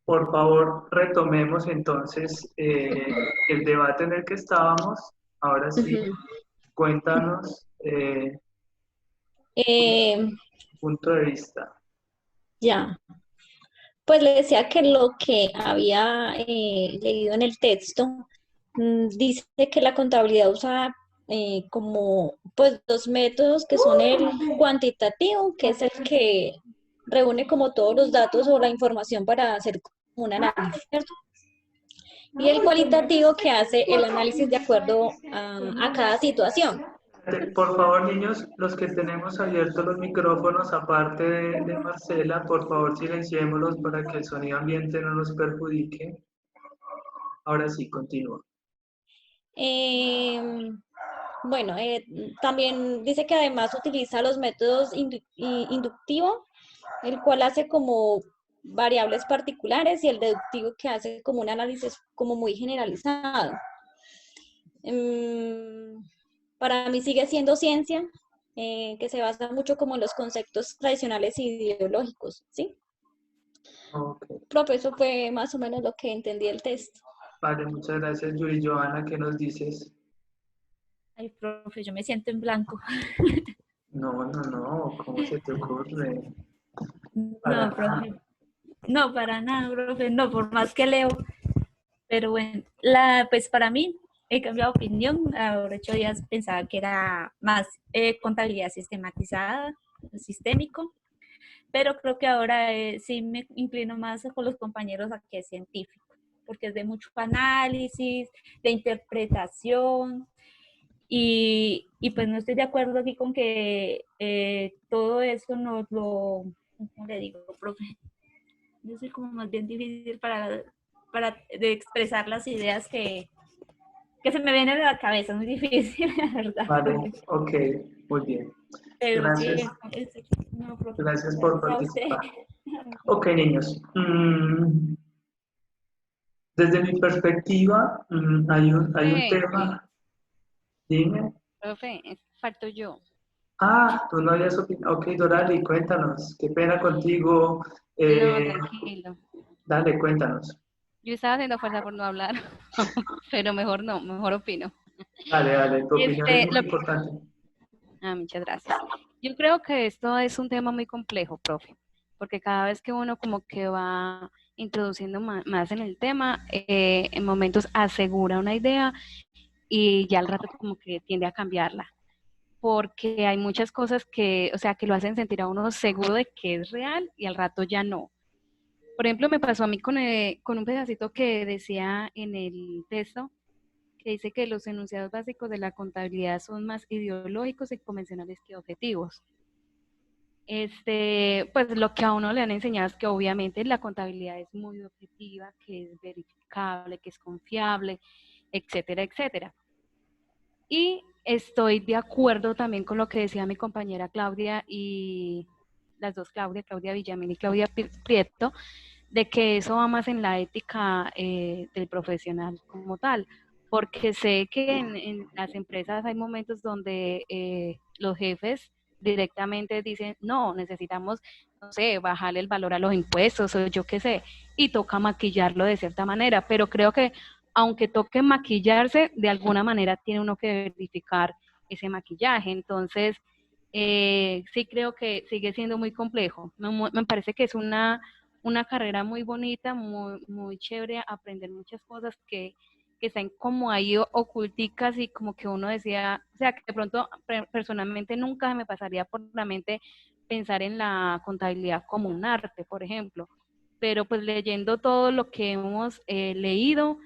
Por favor, retomemos entonces el debate en el que estábamos. Ahora sí, Ujú. cuéntanos Eh, tu punto de vista. ya, pues le decía que lo que había leído en el texto dice que la contabilidad usa como pues dos métodos que son el cuantitativo, que es el que reúne como todos los datos o la información para hacer como un análisis, ¿cierto? Y el cualitativo que hace el análisis de acuerdo a cada situación. Por favor, niños, los que tenemos abiertos los micrófonos, aparte de Marcela, por favor silenciémoslos para que el sonido ambiente no nos perjudique. Ahora sí, continúa. Eh, bueno, también dice que además utiliza los métodos inductivo, el cual hace como variables particulares y el deductivo que hace como un análisis como muy generalizado. Em, para mí sigue siendo ciencia, que se basa mucho como en los conceptos tradicionales e ideológicos, ¿sí? Ok, Profe, eso fue más o menos lo que entendí del texto. vale, muchas gracias, Yuri. Joana, ¿qué nos dices? Ay, profe, yo me siento en blanco. No, no, no, ¿cómo se te ocurre? Para No, nada. profe. No, para nada, profe. No, por más que leo. Pero bueno, pues para mí he cambiado de opinión. Ahora 8 días pensaba que era más contabilidad sistematizada, sistémico. Pero creo que ahora sí me inclino más con los compañeros a que es científico, porque es de mucho análisis, de interpretación. Y pues no estoy de acuerdo aquí con que todo eso nos lo, ¿cómo le digo, profe? Yo soy como más bien difícil para de expresar las ideas que se me vienen de la cabeza, es muy difícil, la verdad, Vale, profe. ok, muy bien. Pero sí, Gracias, no, profe, gracias por gracias a usted. participar. Ok, niños. Desde mi perspectiva, hay un Profe, tema. Dime. profe, falto yo. Ah, tú no habías opinado. Ok, Dorali, cuéntanos. Qué pena contigo. No, Eh, tranquilo. dale, cuéntanos. Yo estaba haciendo fuerza por no hablar, pero mejor no, mejor opino. Dale, dale, tu opinión es Este, muy lo, importante. muchas gracias. Yo creo que esto es un tema muy complejo, profe, porque cada vez que uno como que va introduciendo más en el tema, en momentos asegura una idea y ya al rato como que tiende a cambiarla, porque hay muchas cosas que, o sea, que lo hacen sentir a uno seguro de que es real y al rato ya no. Por ejemplo, me pasó a mí con un pedacito que decía en el texto, que dice que los enunciados básicos de la contabilidad son más ideológicos y convencionales que objetivos. Pues lo que a uno le han enseñado es que obviamente la contabilidad es muy objetiva, que es verificable, que es confiable, etcétera, etcétera. Y estoy de acuerdo también con lo que decía mi compañera Claudia y las dos Claudia, Claudia Villamil y Claudia Prieto, de que eso va más en la ética del profesional como tal, porque sé que en las empresas hay momentos donde los jefes directamente dicen, no, necesitamos, no sé, bajarle el valor a los impuestos o yo qué sé, y toca maquillarlo de cierta manera, pero creo que aunque toque maquillarse, de alguna manera tiene uno que verificar ese maquillaje, entonces sí creo que sigue siendo muy complejo, me parece que es una carrera muy bonita, muy, muy chévere, aprender muchas cosas que están como ahí oculticas y como que uno decía, o sea, que de pronto personalmente nunca me pasaría por la mente pensar en la contabilidad como un arte, por ejemplo, pero pues leyendo todo lo que hemos leído,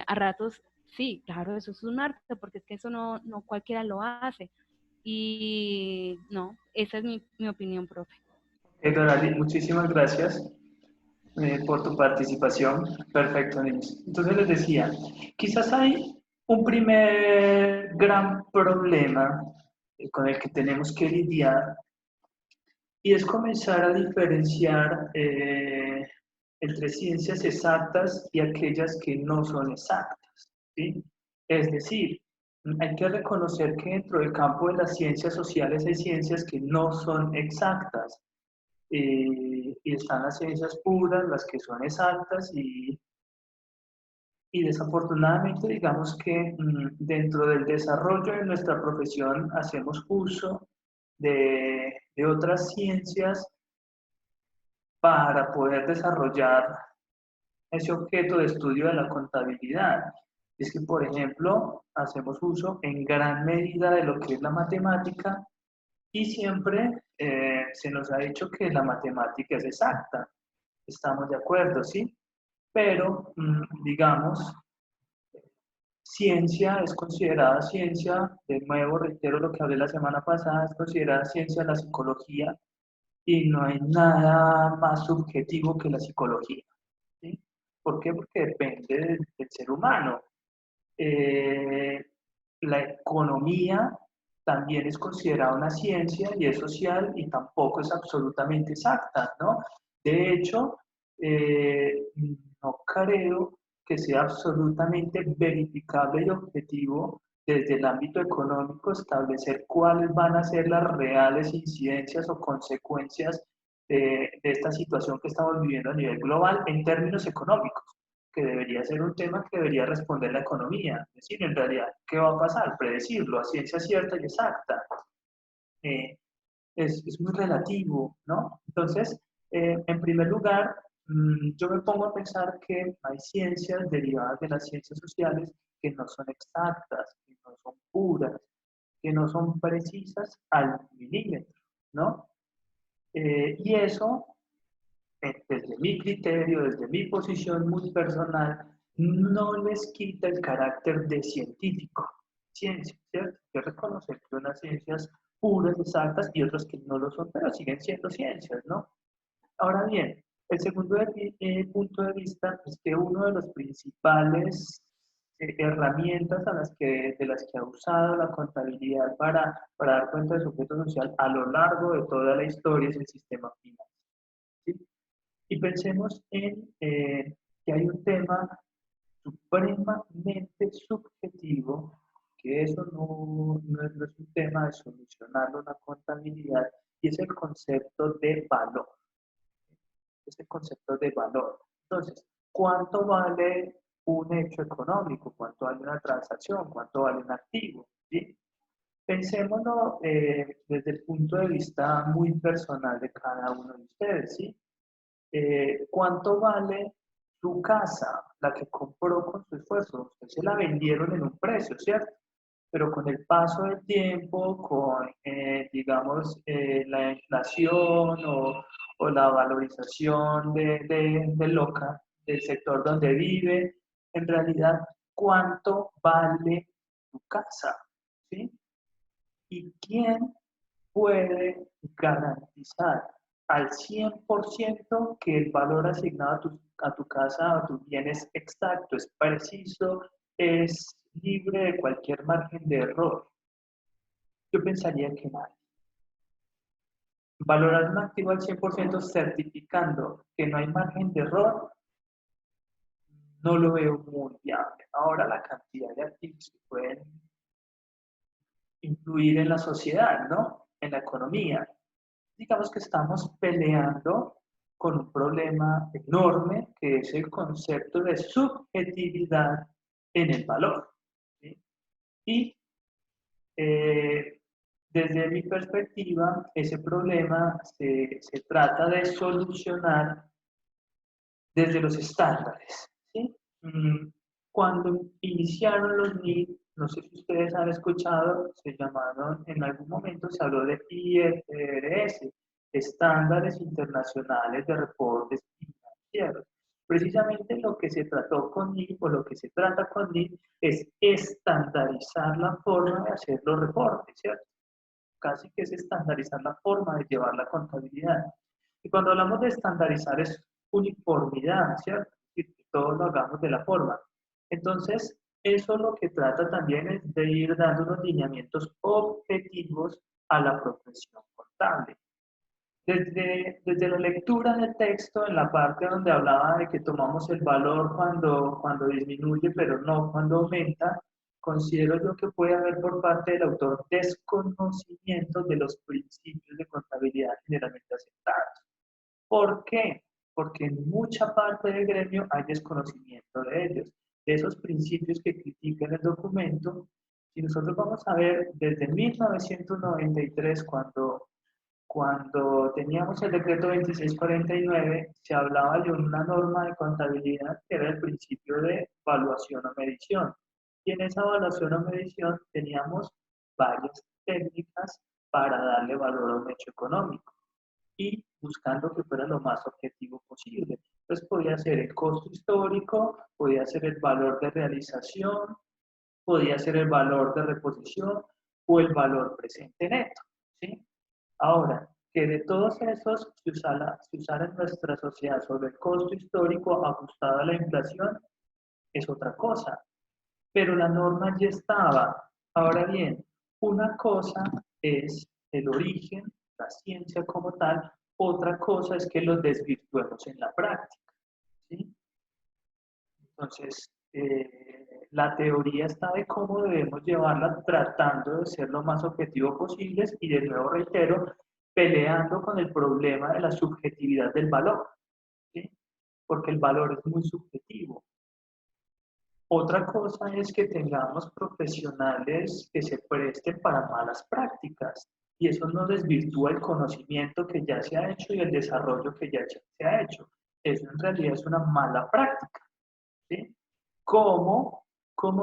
a ratos, sí, claro, eso es un arte, porque es que eso no cualquiera lo hace. Y no, esa es mi opinión, profe. Dorali, muchísimas gracias por tu participación. Perfecto, niños. Entonces les decía, quizás hay un primer gran problema con el que tenemos que lidiar y es comenzar a diferenciar entre ciencias exactas y aquellas que no son exactas, ¿sí? Es decir, hay que reconocer que dentro del campo de las ciencias sociales hay ciencias que no son exactas. y están las ciencias puras, las que son exactas, y desafortunadamente digamos que dentro del desarrollo de nuestra profesión hacemos uso de otras ciencias para poder desarrollar ese objeto de estudio de la contabilidad. Es que, por ejemplo, hacemos uso en gran medida de lo que es la matemática y siempre se nos ha dicho que la matemática es exacta. Estamos de acuerdo, ¿sí? Pero, digamos, ciencia es considerada ciencia, de nuevo reitero lo que hablé la semana pasada, es considerada ciencia la psicología y no hay nada más subjetivo que la psicología, ¿sí? ¿Por qué? Porque depende del ser humano. Eh, la economía también es considerada una ciencia y es social y tampoco es absolutamente exacta, ¿no? De hecho, no creo que sea absolutamente verificable y objetivo desde el ámbito económico establecer cuáles van a ser las reales incidencias o consecuencias de esta situación que estamos viviendo a nivel global en términos económicos, que debería ser un tema que debería responder la economía. Es decir, en realidad, ¿qué va a pasar? Predecirlo a ciencia cierta y exacta. Eh, es muy relativo, ¿no? Entonces, en primer lugar, yo me pongo a pensar que hay ciencias derivadas de las ciencias sociales que no son exactas, que no son puras, que no son precisas al milímetro, ¿no? Y eso desde mi criterio, desde mi posición muy personal, no les quita el carácter de científico. Ciencia, ¿cierto? Hay que reconocer que unas ciencias puras, exactas, y otras que no lo son, pero siguen siendo ciencias, ¿no? Ahora bien, el segundo punto de vista es que uno de los principales herramientas de las que ha usado la contabilidad para dar cuenta de su objeto social a lo largo de toda la historia es el sistema financiero. ¿Sí? Y pensemos en que hay un tema supremamente subjetivo, que eso no es un tema de solucionarlo en la contabilidad, y es el concepto de valor. Es el concepto de valor. Entonces, ¿cuánto vale un hecho económico? ¿Cuánto vale una transacción? ¿Cuánto vale un activo? ¿Sí? Pensémoslo desde el punto de vista muy personal de cada uno de ustedes, ¿sí? ¿Cuánto vale su casa, la que compró con su esfuerzo? Usted se la vendieron en un precio, ¿cierto? Pero con el paso del tiempo, con, digamos, la inflación o la valorización del sector donde vive, en realidad, ¿cuánto vale su casa? ¿Sí? ¿Y quién puede garantizar al 100% que el valor asignado a tu casa, a tus bienes es exacto, es preciso, es libre de cualquier margen de error? Yo pensaría que nadie. Valorar un activo al 100% certificando que no hay margen de error, no lo veo muy viable. Ahora la cantidad de activos que pueden influir en la sociedad, ¿no? En la economía. Digamos que estamos peleando con un problema enorme que es el concepto de subjetividad en el valor, ¿sí? Y desde mi perspectiva, ese problema se trata de solucionar desde los estándares, ¿sí? Cuando iniciaron los NIC, no sé si ustedes han escuchado, se llamaron, en algún momento se habló de IFRS, Estándares Internacionales de Reportes Financieros. Precisamente lo que se trató con NIC, o lo que se trata con NIC, es estandarizar la forma de hacer los reportes, ¿cierto? Casi que es estandarizar la forma de llevar la contabilidad. Y cuando hablamos de estandarizar es uniformidad, ¿cierto? Y que todos lo hagamos de la forma. Entonces, eso lo que trata también es de ir dando unos lineamientos objetivos a la profesión contable. Desde la lectura del texto, en la parte donde hablaba de que tomamos el valor cuando disminuye, pero no cuando aumenta, considero yo que puede haber por parte del autor desconocimiento de los principios de contabilidad generalmente aceptados. ¿Por qué? Porque en mucha parte del gremio hay desconocimiento de ellos, de esos principios que critica el documento. Si nosotros vamos a ver desde 1993, cuando teníamos el decreto 2649, se hablaba de una norma de contabilidad que era el principio de evaluación o medición. Y en esa evaluación o medición teníamos varias técnicas para darle valor a un hecho económico y buscando que fuera lo más objetivo posible. Entonces podía ser el costo histórico, podía ser el valor de realización, podía ser el valor de reposición o el valor presente neto. ¿Sí? Ahora, que de todos esos se usara en nuestra sociedad sobre el costo histórico ajustado a la inflación es otra cosa, pero la norma ya estaba. Ahora bien, una cosa es el origen, la ciencia como tal, otra cosa es que lo desvirtuemos en la práctica. ¿Sí? Entonces, la teoría está de cómo debemos llevarla tratando de ser lo más objetivo posibles y de nuevo reitero, peleando con el problema de la subjetividad del valor, ¿sí? Porque el valor es muy subjetivo. Otra cosa es que tengamos profesionales que se presten para malas prácticas y eso no desvirtúa el conocimiento que ya se ha hecho y el desarrollo que ya se ha hecho. Eso en realidad es una mala práctica. ¿Sí? ¿Cómo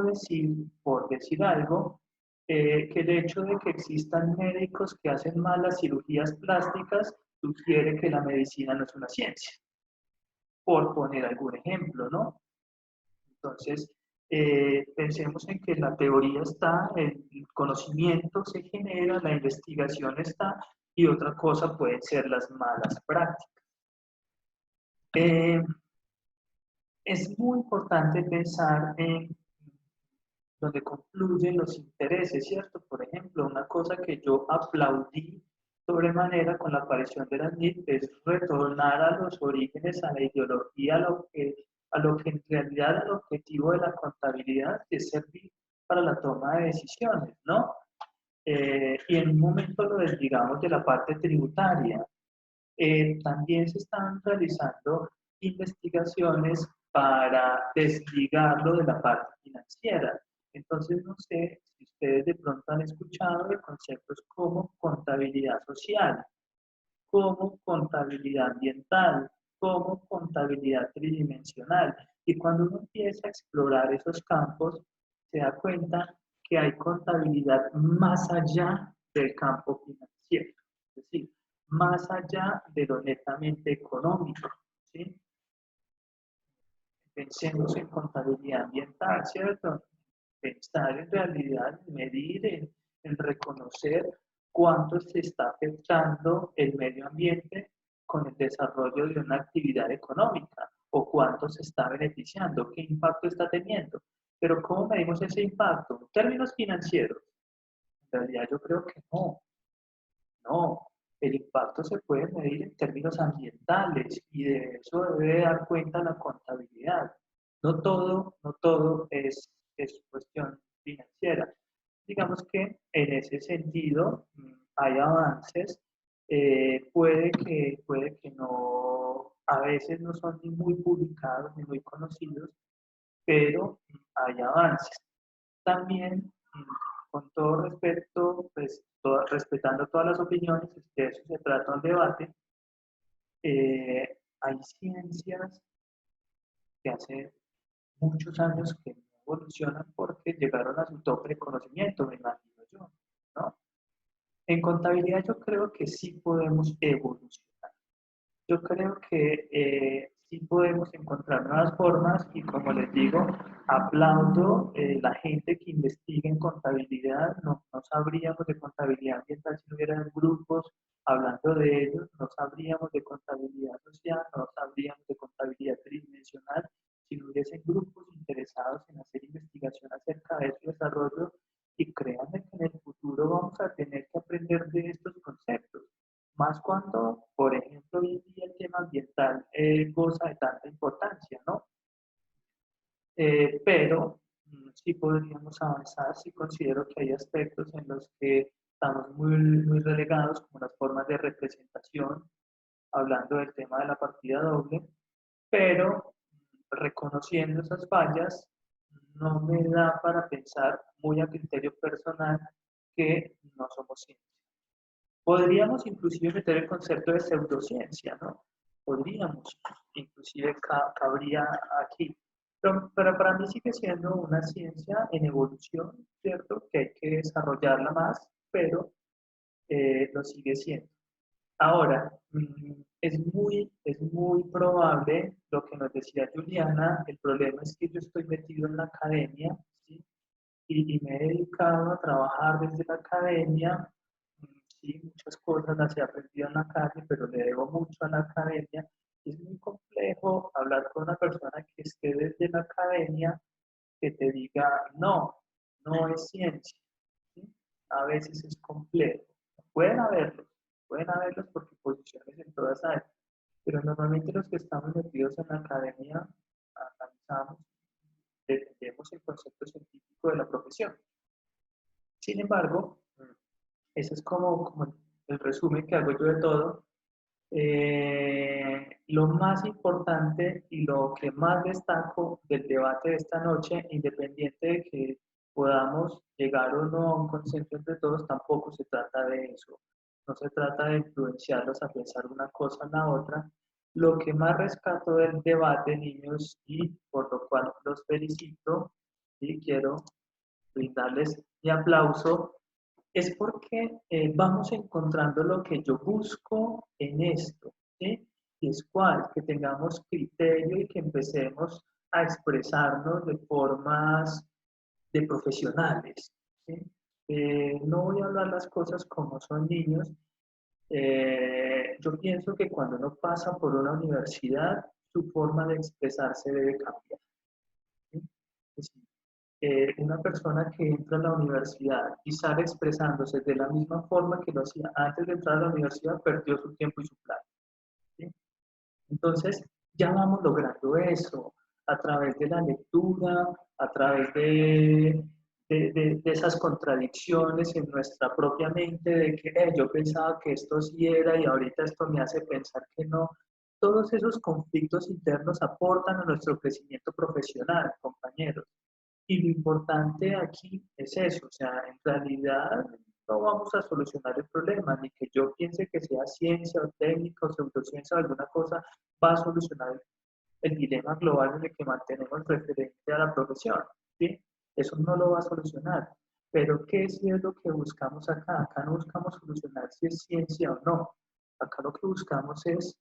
decir, por decir algo, que el hecho de que existan médicos que hacen malas cirugías plásticas sugiere que la medicina no es una ciencia? Por poner algún ejemplo, ¿no? Entonces, pensemos en que la teoría está, el conocimiento se genera, la investigación está, y otra cosa pueden ser las malas prácticas. Es muy importante pensar en donde concluyen los intereses, ¿cierto? Por ejemplo, una cosa que yo aplaudí sobremanera con la aparición de la NIT es retornar a los orígenes, a la ideología, a lo que en realidad el objetivo de la contabilidad es servir para la toma de decisiones, ¿no? Y en un momento lo desligamos de la parte tributaria. También se están realizando investigaciones para desligarlo de la parte financiera. Entonces, no sé si ustedes de pronto han escuchado de conceptos como contabilidad social, como contabilidad ambiental, como contabilidad tridimensional. Y cuando uno empieza a explorar esos campos, se da cuenta que hay contabilidad más allá del campo financiero, es decir, más allá de lo netamente económico. ¿Sí? Pensemos en contabilidad ambiental, ¿cierto? Pensar en realidad, en medir, en reconocer cuánto se está afectando el medio ambiente con el desarrollo de una actividad económica o cuánto se está beneficiando, qué impacto está teniendo. Pero ¿cómo medimos ese impacto? En términos financieros, en realidad yo creo que no. No, el impacto se puede medir en términos ambientales y de eso debe dar cuenta la contabilidad. No todo es cuestión financiera. Digamos que en ese sentido hay avances, puede que no, a veces no son ni muy publicados ni muy conocidos, pero hay avances. También, con todo respeto, pues, respetando todas las opiniones, de eso se trata un debate, hay ciencias que hace muchos años que no evolucionan porque llegaron a su tope de conocimiento, me imagino yo, ¿no? En contabilidad yo creo que sí podemos evolucionar. Yo creo que sí podemos encontrar nuevas formas y como les digo, aplaudo la gente que investiga en contabilidad. No sabríamos de contabilidad ambiental si no hubieran grupos hablando de ellos, no sabríamos de contabilidad social, no sabríamos de contabilidad tridimensional si no hubiesen grupos interesados en hacer investigación acerca de su desarrollo y créanme que en el futuro vamos a tener que aprender de estos conceptos. Más cuando, por ejemplo, hoy en día el tema ambiental goza de tanta importancia, ¿no? Pero sí podríamos avanzar, sí considero que hay aspectos en los que estamos muy relegados, como las formas de representación. hablando del tema de la partida doble, pero reconociendo esas fallas, no me da para pensar muy a criterio personal que no somos ciencia. Podríamos inclusive meter el concepto de pseudociencia, ¿no? Podríamos, inclusive cabría aquí. Pero para mí sigue siendo una ciencia en evolución, ¿cierto? Que hay que desarrollarla más, pero lo sigue siendo. Ahora, es muy probable lo que nos decía Juliana, el problema es que yo estoy metido en la academia, ¿sí? Y me he dedicado a trabajar desde la academia, sí, muchas cosas las he aprendido en la calle, pero le debo mucho a la academia. Es muy complejo hablar con una persona que esté desde la academia que te diga, no, no es ciencia, ¿sí? A veces es complejo. Pueden haberlos, pueden haberlos porque posiciones en todas hay, pero normalmente los que estamos metidos en la academia analizamos, defendemos el concepto científico de la profesión. Sin embargo, ese es como el resumen que hago yo de todo. Lo más importante y lo que más destaco del debate de esta noche, independiente de que podamos llegar o no a un consenso entre todos, tampoco se trata de eso. No se trata de influenciarlos a pensar una cosa en la otra. Lo que más rescato del debate, niños, y por lo cual los felicito y quiero brindarles mi aplauso, es porque vamos encontrando lo que yo busco en esto, ¿sí? Y es cual, que tengamos criterio y que empecemos a expresarnos de formas de profesionales, ¿sí? No voy a hablar las cosas como son niños. Yo pienso que cuando uno pasa por una universidad, su forma de expresarse debe cambiar, ¿sí? Es decir, una persona que entra a la universidad y sale expresándose de la misma forma que lo hacía antes de entrar a la universidad, perdió su tiempo y su plata, ¿sí? Entonces, ya vamos logrando eso a través de la lectura, a través de esas contradicciones en nuestra propia mente, de que yo pensaba que esto sí era y ahorita esto me hace pensar que no. Todos esos conflictos internos aportan a nuestro crecimiento profesional, compañeros. Y lo importante aquí es eso, o sea, en realidad no vamos a solucionar el problema, ni que yo piense que sea ciencia o técnica o pseudociencia o alguna cosa va a solucionar el dilema global en el que mantenemos referente a la profesión, ¿sí? Eso no lo va a solucionar. Pero ¿qué sí es lo que buscamos acá? Acá no buscamos solucionar si es ciencia o no. Acá lo que buscamos es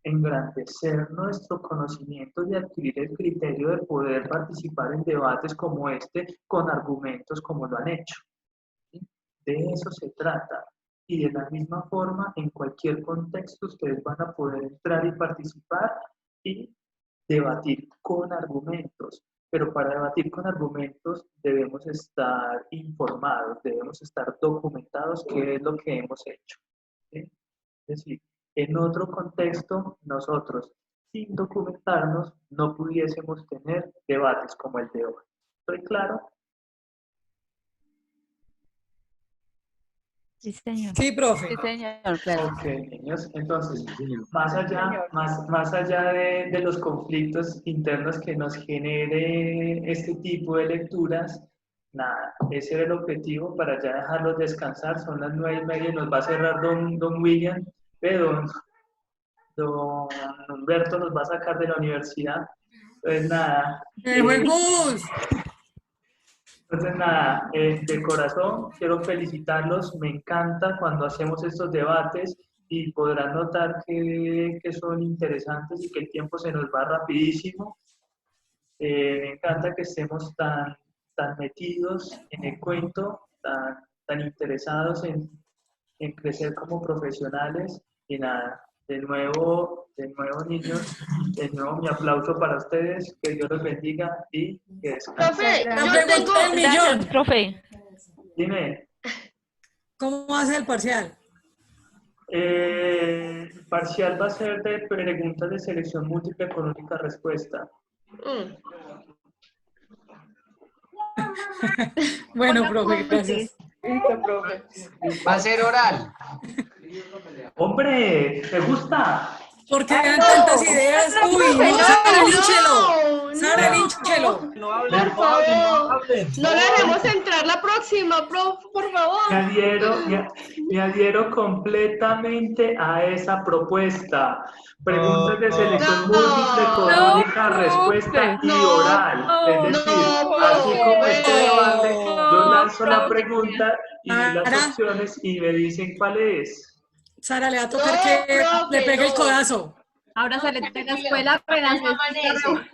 engrandecer nuestro conocimiento y adquirir el criterio de poder participar en debates como este con argumentos como lo han hecho, ¿sí? De eso se trata. Y de la misma forma, en cualquier contexto, ustedes van a poder entrar y participar y debatir con argumentos. Pero para debatir con argumentos debemos estar informados, debemos estar documentados qué es lo que hemos hecho, ¿sí? Es decir, en otro contexto, nosotros, sin documentarnos, no pudiésemos tener debates como el de hoy. ¿Estoy claro? Sí, señor. Sí, profe. Sí, señor, claro. Ok, niños. Entonces, más allá de los conflictos internos que nos genere este tipo de lecturas, nada, ese era el objetivo para ya dejarlos descansar. Son las 9:30 y nos va a cerrar don William, don Humberto nos va a sacar de la universidad. Entonces, nada. ¡El bus! Entonces, nada, de corazón quiero felicitarlos. Me encanta cuando hacemos estos debates y podrán notar que son interesantes y que el tiempo se nos va rapidísimo. Me encanta que estemos tan metidos en el cuento, tan interesados en crecer como profesionales. Y nada, de nuevo niños, de nuevo mi aplauso para ustedes, que Dios los bendiga y que descansen. Profe, La yo pregunta tengo... del millón. Gracias, profe. Dime. ¿Cómo hace el parcial? Parcial va a ser de preguntas de selección múltiple con única respuesta. Bueno, Hola, profe, profe. gracias. Listo, profe. Va a ser oral. Hombre, ¿te gusta? ¿Por qué dan tantas ideas? Uy, no, Sara, línchelo. no, Sara, no. línchelo. Por favor. No le dejemos entrar la próxima, profe, por favor. Me adhiero completamente a esa propuesta. Preguntas de selección múltiple con No, única respuesta y no, oral. Es decir, no, así como este debate, yo lanzo la no, pregunta y las Sara. opciones y me dicen cuál es. Sara, le va a tocar No, que profe, le pegue el no. codazo. Ahora sale de la escuela renacentista.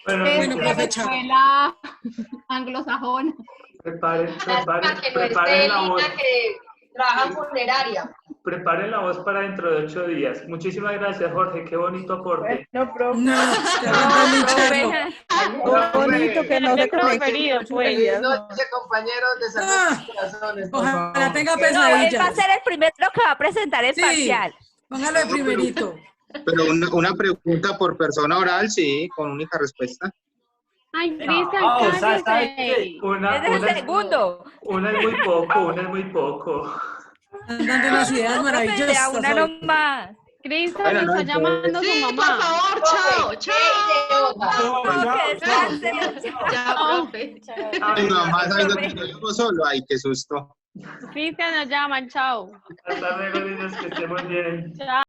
Bueno, Bueno, De la profe, chao. escuela anglosajona. preparen la voz. que trabaja en funeraria. Preparen la voz para dentro de 8 días. Muchísimas gracias, Jorge. Qué bonito aporte. No, profe. No, te aguantas lincharlo. Bonito que no se conecte. Feliz noche, compañeros de Salud y Corazones, por Ojalá favor. tenga No, él va a pesadillas. ser el primero que va a presentar el Sí. parcial. Póngalo de primerito. Pero una pregunta por persona oral, sí, con única respuesta. Ay, Cristian, No, o sea, cállese. Es el segundo. Una es muy poco. Están dando unas ideas Profe, maravillosas. de a una hoy. nomás. Cristian, Bueno, me no, está llamando su Sí, por mamá. favor, chao. Que descanse. Ya, profe. Mi mamá sabiendo que yo vivo solo, ay, qué susto. Cristian, nos llaman, chao. Hasta luego, niños, que estemos bien. Chao.